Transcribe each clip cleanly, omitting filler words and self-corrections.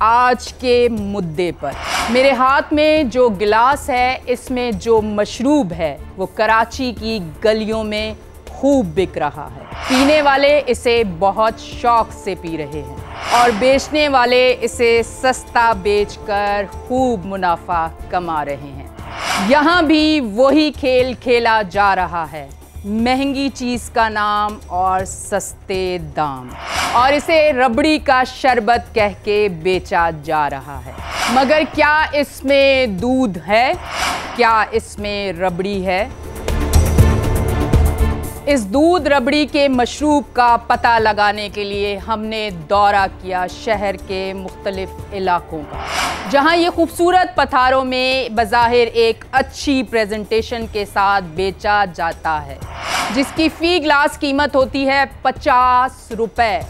आज के मुद्दे पर। मेरे हाथ में जो गिलास है, इसमें जो मशरूब है वो कराची की गलियों में खूब बिक रहा है। पीने वाले इसे बहुत शौक से पी रहे हैं और बेचने वाले इसे सस्ता बेचकर खूब मुनाफा कमा रहे हैं। यहाँ भी वही खेल खेला जा रहा है, महंगी चीज़ का नाम और सस्ते दाम, और इसे रबड़ी का शरबत कह के बेचा जा रहा है। मगर क्या इसमें दूध है? क्या इसमें रबड़ी है? इस दूध रबड़ी के मशरूब का पता लगाने के लिए हमने दौरा किया शहर के मुख्तलिफ इलाकों का, जहां ये खूबसूरत पथारों में बज़ाहिर एक अच्छी प्रेजेंटेशन के साथ बेचा जाता है, जिसकी फ़ी ग्लास कीमत होती है 50 रुपए।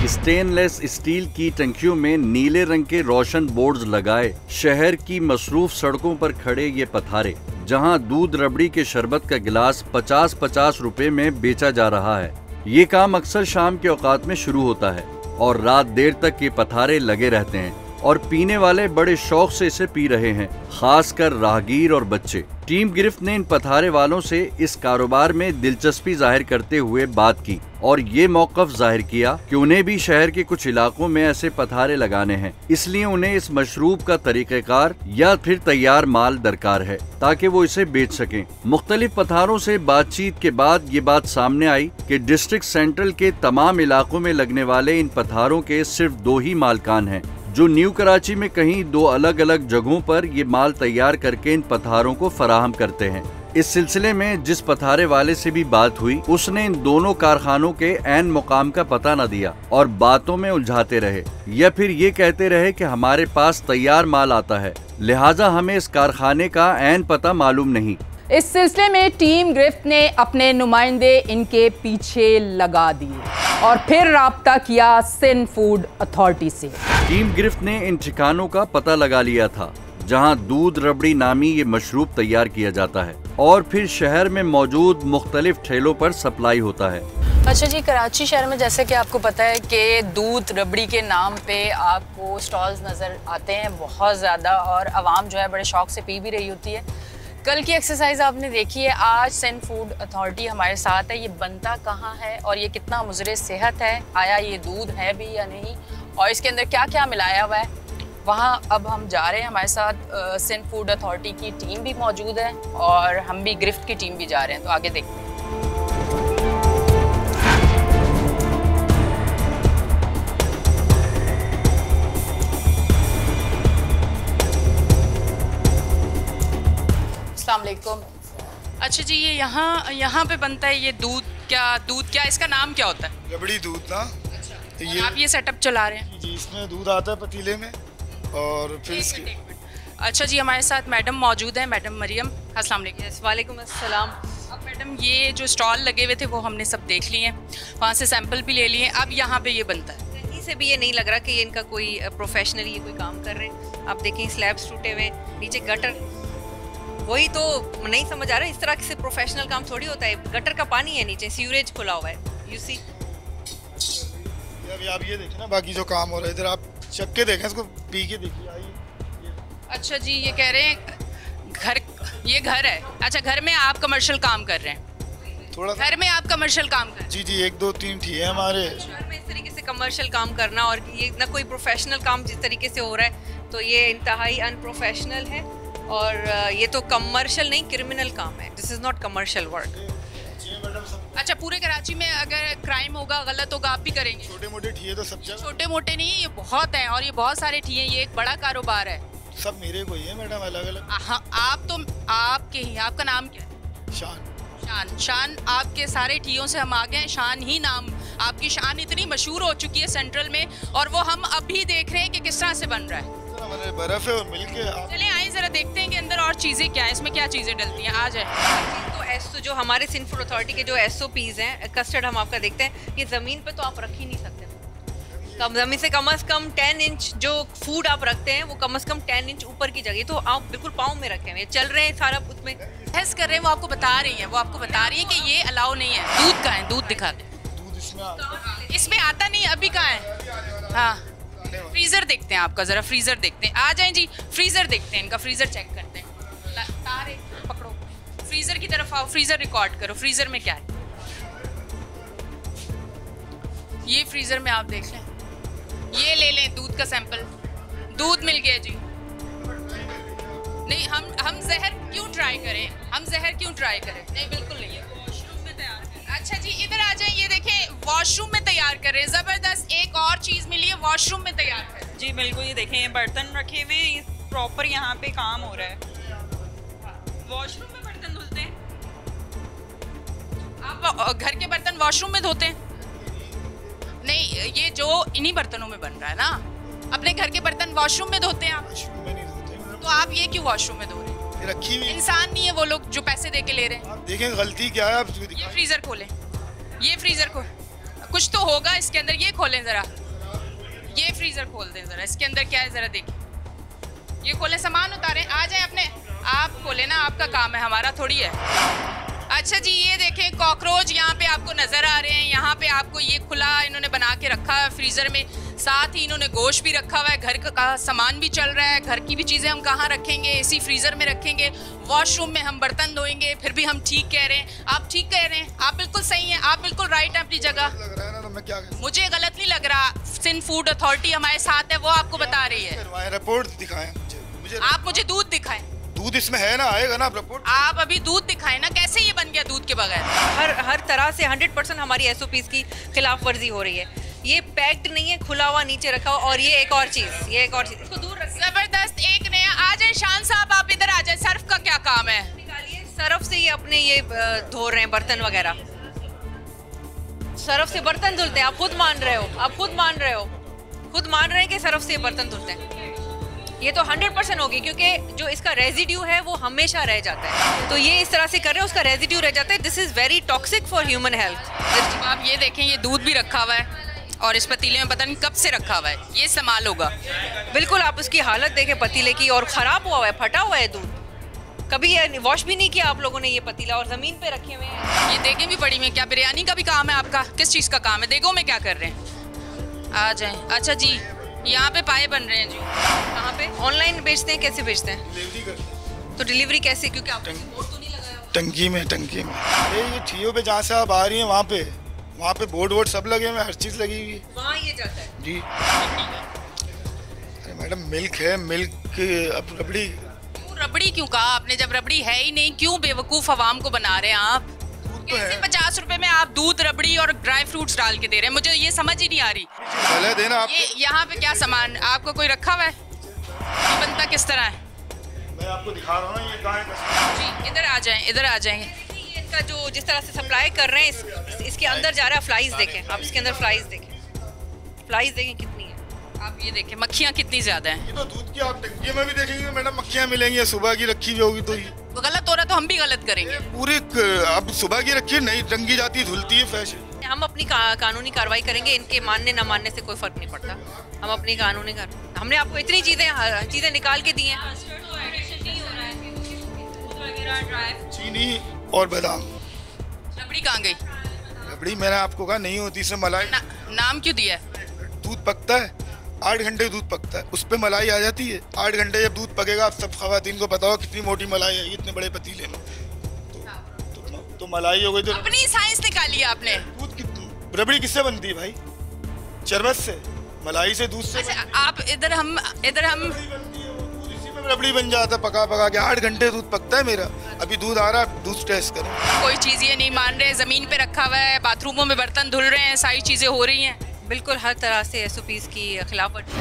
स्टेनलेस स्टील की टंकियों में नीले रंग के रोशन बोर्ड्स लगाए शहर की मसरूफ सड़कों पर खड़े ये पथारे, जहां दूध रबड़ी के शरबत का गिलास 50-50 रुपए में बेचा जा रहा है। ये काम अक्सर शाम के औकात में शुरू होता है और रात देर तक ये पथारे लगे रहते हैं और पीने वाले बड़े शौक से इसे पी रहे हैं, खासकर राहगीर और बच्चे। टीम गिरफ्त ने इन पथारे वालों से इस कारोबार में दिलचस्पी जाहिर करते हुए बात की और ये मौक़िफ़ जाहिर किया कि उन्हें भी शहर के कुछ इलाकों में ऐसे पथारे लगाने हैं, इसलिए उन्हें इस मशरूब का तरीक़ेकार या फिर तैयार माल दरकार है ताकि वो इसे बेच सकें। मुख्तलिफ पथारों से बातचीत के बाद ये बात सामने आई कि डिस्ट्रिक्ट सेंट्रल के तमाम इलाकों में लगने वाले इन पथारों के सिर्फ 2 ही मालकान हैं, जो न्यू कराची में कहीं 2 अलग अलग जगहों पर ये माल तैयार करके इन पथारों को फराहम करते हैं। इस सिलसिले में जिस पथारे वाले से भी बात हुई, उसने इन दोनों कारखानों के ऐन मुकाम का पता न दिया और बातों में उलझाते रहे, या फिर ये कहते रहे कि हमारे पास तैयार माल आता है, लिहाजा हमें इस कारखाने का ऐन पता मालूम नहीं। इस सिलसिले में टीम गिरफ्त ने अपने नुमाइंदे इनके पीछे लगा दिए और फिर राब्ता किया सिंध फूड अथॉरिटी से। टीम गिरफ्त ने इन ठिकानों का पता लगा लिया था जहां दूध रबड़ी नामी ये मशरूब तैयार किया जाता है और फिर शहर में मौजूद मुख्तलिफ ठेलों पर सप्लाई होता है। अच्छा जी, कराची शहर में जैसे कि आपको पता है कि दूध रबड़ी के नाम पे आपको स्टॉल्स नज़र आते हैं बहुत ज़्यादा, और आवाम जो है बड़े शौक से पी भी रही होती है। कल की एक्सरसाइज आपने देखी है, आज सिंध फूड अथॉरिटी हमारे साथ है। ये बनता कहाँ है और ये कितना मुज़र सेहत है, आया ये दूध है भी या नहीं, और इसके अंदर क्या क्या मिलाया हुआ है, वहाँ अब हम जा रहे हैं। हमारे साथ सिंध फूड अथॉरिटी की टीम भी मौजूद है और हम भी गिरफ्त की टीम भी जा रहे हैं, तो आगे देखते हैं। अस्सलाम वालेकुम। अच्छा जी, ये यहाँ पे बनता है ये दूध क्या इसका नाम क्या होता है? रबड़ी दूध ना। अच्छा, ये आप ये सेटअप चला रहे हैं? जी, इसमें दूध आता है पतीले में और फिर इसके। अच्छा जी, हमारे साथ मैडम मौजूद है, मैडम मरियम। अस्सलाम वालेकुम। वालेकुम अस्सलाम। अब मैडम, ये जो स्टॉल लगे हुए थे वो हमने सब देख लिए हैं, वहाँ से सैंपल भी ले लिए। अब यहाँ पे ये बनता है, कहीं से भी ये नहीं लग रहा कि ये इनका कोई प्रोफेशनली ये कोई काम कर रहे हैं। आप देखें स्लैब्स टूटे हुए, नीचे गटर, वही तो नहीं समझ आ रहा है, इस तरह से प्रोफेशनल काम थोड़ी होता है। गटर का पानी है नीचे, सीवरेज खुला हुआ है, यू सी। आप ये देखें ना, बाकी जो काम हो रहा है इधर आप चख के देखें, इसको पी के देखिए। अच्छा जी, ये कह रहे हैं ये घर है। अच्छा, घर में आप कमर्शियल काम कर रहे हैं? थोड़ा घर में आप कमर्शियल काम कर रहे हैं? जी जी, 1 2 3 ठीक है हमारे घर में। इस तरीके से कमर्शियल काम करना और ये ना कोई प्रोफेशनल काम जिस तरीके से हो रहा है, तो ये इंतहाई अनप्रोफेशनल है और ये तो कमर्शियल नहीं, क्रिमिनल काम है। This is not commercial work. अच्छा, पूरे कराची में अगर क्राइम होगा, गलत होगा, आप भी करेंगे? छोटे मोटे ठिए तो सब जगह। छोटे मोटे नहीं, ये बहुत हैं और ये बहुत सारे ठिए, ये एक बड़ा कारोबार है। सब मेरे को ही है मैडम, अलग अलग। हाँ, आपके ही। आपका नाम क्या है? शान। आपके सारे ठियों से हम आ गए हैं। शान ही नाम, आपकी शान इतनी मशहूर हो चुकी है सेंट्रल में, और वो हम अभी देख रहे हैं कि किस तरह से बन रहा है। बर्फ है और मिल्क है। चलिए आइए जरा देखते हैं कि अंदर और चीज़ें क्या है, इसमें क्या चीज़ें डलती हैं। आ जाए। तो एसओ जो हमारे सिंध फूड अथॉरिटी के जो एसओपीज़ हैं, कस्टर्ड हम आपका देखते हैं, ये ज़मीन पे तो आप रख ही नहीं सकते। ज़मीन से कम 10 इंच जो फूड आप रखते हैं, वो कम से कम 10 इंच ऊपर की जगह, तो आप बिल्कुल पाँव में रखे हुए चल रहे हैं सारा उसमें बहस कर रहे हैं। वो आपको बता रही है कि ये अलाउ नहीं है। दूध का है, दूध दिखा दे। दूध इसमें इसमें आता नहीं, अभी कहाँ है? हाँ, फ्रीजर देखते हैं आपका, जरा फ्रीजर देखते हैं। आ जाएं जी, फ्रीजर देखते हैं, इनका फ्रीजर चेक करते हैं। तारे पकड़ो, फ्रीजर की तरफ आओ, फ्रीजर रिकॉर्ड करो, फ्रीजर में क्या है। ये फ्रीजर में आप देख लें, ये ले लें दूध का सैंपल, दूध मिल गया जी। नहीं, हम जहर क्यों ट्राई करें, हम जहर क्यों ट्राई करें? नहीं, बिल्कुल नहीं है। वॉशरूम में तैयार करें। अच्छा जी, इधर आ जाए, ये देखें वॉशरूम में तैयार कर रहे हैं। जबरदस्त, एक और चीज मिली है, वॉशरूम में तैयार कर रहे हैं। जी बिल्कुल, ये देखें, ये बर्तन रखे हुए हैं, प्रॉपर यहाँ पे काम हो रहा है। वॉशरूम में बर्तन धुलते हैं आप? घर के बर्तन वॉशरूम में धोते हैं? नहीं, ये जो इन्हीं बर्तनों में बन रहा है ना, अपने घर के बर्तन वॉशरूम में धोते हैं आप? वॉशरूम में नहीं धोते। तो आप ये क्यों वॉशरूम में धो रहे हैं? ये रखी हुई इंसान नहीं है वो लोग जो पैसे दे के ले रहे हैं। आप देखें गलती क्या है, आप ये फ्रीजर खोलें, ये फ्रीजर को कुछ तो होगा इसके अंदर, ये खोलें जरा, ये फ्रीजर खोल दें जरा, इसके अंदर क्या है जरा देखिए। ये खोलें, सामान उतारें, आ जाए अपने, आप खोलें ना, आपका काम है, हमारा थोड़ी है। अच्छा जी, ये देखें कॉकरोच यहाँ पे आपको नजर आ रहे हैं। यहाँ पे आपको ये खुला इन्होंने बना के रखा है फ्रीजर में, साथ ही इन्होंने गोश्त भी रखा हुआ है, घर का सामान भी चल रहा है। घर की भी चीजें हम कहाँ रखेंगे? इसी फ्रीजर में रखेंगे। वॉशरूम में हम बर्तन धोएंगे, फिर भी हम ठीक कह रहे हैं। आप ठीक कह रहे हैं, आप बिल्कुल सही हैं, आप बिल्कुल राइट हैं अपनी जगह। लग रहा है ना, तो मैं क्या करूं? मुझे गलत नहीं लग रहा, सिंध फूड अथॉरिटी हमारे साथ है, वो आपको बता रही है। रिपोर्ट दिखाएं मुझे। आप मुझे दूध दिखाएं। दूध इसमें है ना, आएगा ना रिपोर्ट। आप अभी दूध दिखाएं ना, कैसे ये बन गया दूध के बगैर? हर तरह से 100% हमारी SOPs की खिलाफ वर्जी हो रही है। ये पैक्ड नहीं है, खुला हुआ नीचे रखा हुआ। और ये एक और चीज, इसको दूर रखिए। जबरदस्त, एक नया। आ जाए शान साहब, आप इधर आ जाए। सर्फ का क्या काम है? निकालिए, सरफ से ये अपने ये धो रहे हैं बर्तन वगैरह, सरफ से बर्तन धुलते हैं। आप खुद मान रहे हो, आप खुद मान रहे हो, खुद मान रहे हैं कि सरफ से ये बर्तन धुलते हैं। ये तो 100% होगी, क्योंकि जो इसका रेजिड्यू है वो हमेशा रह जाता है। तो ये इस तरह से कर रहे हैं, उसका रेजिड्यू रह जाता है। This is very toxic for human health. आप ये देखें, ये दूध भी रखा हुआ है और इस पतीले में पता नहीं कब से रखा हुआ है, ये इस्तेमाल होगा। बिल्कुल, आप उसकी हालत देखें पतीले की, और खराब हुआ है, फटा हुआ है दूध। कभी वॉश भी नहीं किया आप लोगों ने ये पतीला, और जमीन पे रखे हुए हैं। ये देखें भी पड़ी में, क्या बिरयानी का भी काम है आपका? किस चीज़ का काम है? देगों में क्या कर रहे हैं? आ जाएं। अच्छा जी, यहाँ पे पाए बन रहे हैं जी। कहाँ पे? ऑनलाइन बेचते हैं? कैसे बेचते हैं? डिलीवरी करते हैं। तो डिलीवरी कैसे? क्योंकि आपको बोर्ड तो नहीं लगाया। टंकी में ये ठियो पे जहाँ से आप आ रही हैं वहाँ पे बोर्ड वोर्ड सब लगे हुए, हर चीज़ लगी हुई है। वहाँ ये जाता है जी। अरे मैडम, मिल्क है, मिल्क। अब रबड़ी रबड़ी क्यों कहा आपने, जब रबड़ी है ही नहीं? क्यों बेवकूफ़ आवाम को बना रहे हैं आप? कैसे 50 रुपए में आप दूध, रबड़ी और ड्राई फ्रूट्स डाल के दे रहे हैं? मुझे ये समझ ही नहीं आ रही। भले देना आप। ये यहाँ पे क्या सामान आपको कोई रखा हुआ है? ये बनता किस तरह है? मैं आपको दिखा रहा हूँ, ये कहाँ है जी, इधर आ जाएं, इधर आ जाएं। ये इनका जो जिस तरह से सप्लाई कर रहे हैं, इसके अंदर जा रहा है। फ्लाइज देखें आप, इसके अंदर फ्लाइज देखें, फ्लाइज देखें कितनी है। आप ये देखें, मक्खियाँ कितनी ज्यादा हैं। ये तो दूध की आप टंकी में भी देखेंगे मैडम, मक्खियाँ मिलेंगी। सुबह की रखी हुई होगी तो ये तो गलत हो रहा, तो हम भी गलत करेंगे। पूरी अब सुबह की रखी है, नहीं टंगी जाती, धुलती है फ्रेश। हम अपनी कानूनी कार्रवाई करेंगे, इनके मानने ना मानने से कोई फर्क नहीं पड़ता। हम अपनी कानूनी हमने आपको इतनी चीजें निकाल के दी हैं। चीनी और बादाम। रबड़ी कहाँ गई? रबड़ी मैंने आपको कहा नहीं होती, इसमें मलाई। नाम क्यों दिया है? दूध पकता है, 8 घंटे दूध पकता है, उस पे मलाई आ जाती है। 8 घंटे जब दूध पकेगा, आप सब खवातीन को पता हो कितनी मोटी मलाई है इतने बड़े पतीले में। तो मलाई हो गई। तो अपनी साइंस निकाली आपने। दूध कितनी, रबड़ी किससे बनती है भाई? शरबत से, मलाई से, दूध से। अच्छा, आप इधर हम इसी में रबड़ी बन जाता है, पका के। 8 घंटे दूध पकता है मेरा। अभी दूध आ रहा है, दूध टेस्ट करें। कोई चीज़ ये नहीं मान रहे, जमीन पे रखा हुआ है, बाथरूमों में बर्तन धुल रहे हैं, सारी चीजें हो रही हैं। बिल्कुल हर तरह से SOPs की खिलाफवर्जी।